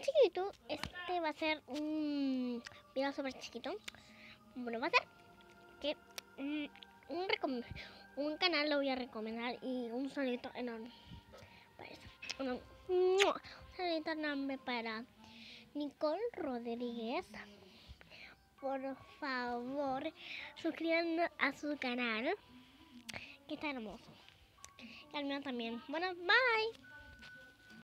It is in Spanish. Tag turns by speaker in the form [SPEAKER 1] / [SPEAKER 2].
[SPEAKER 1] chiquito, este va a ser un video súper chiquito. Bueno, va a ser que un canal lo voy a recomendar y un solito enorme para eso. Un solito enorme para Nicole Rodríguez. Por favor, suscríbanse a su canal, que está hermoso. Y al mío también. Bueno, bye.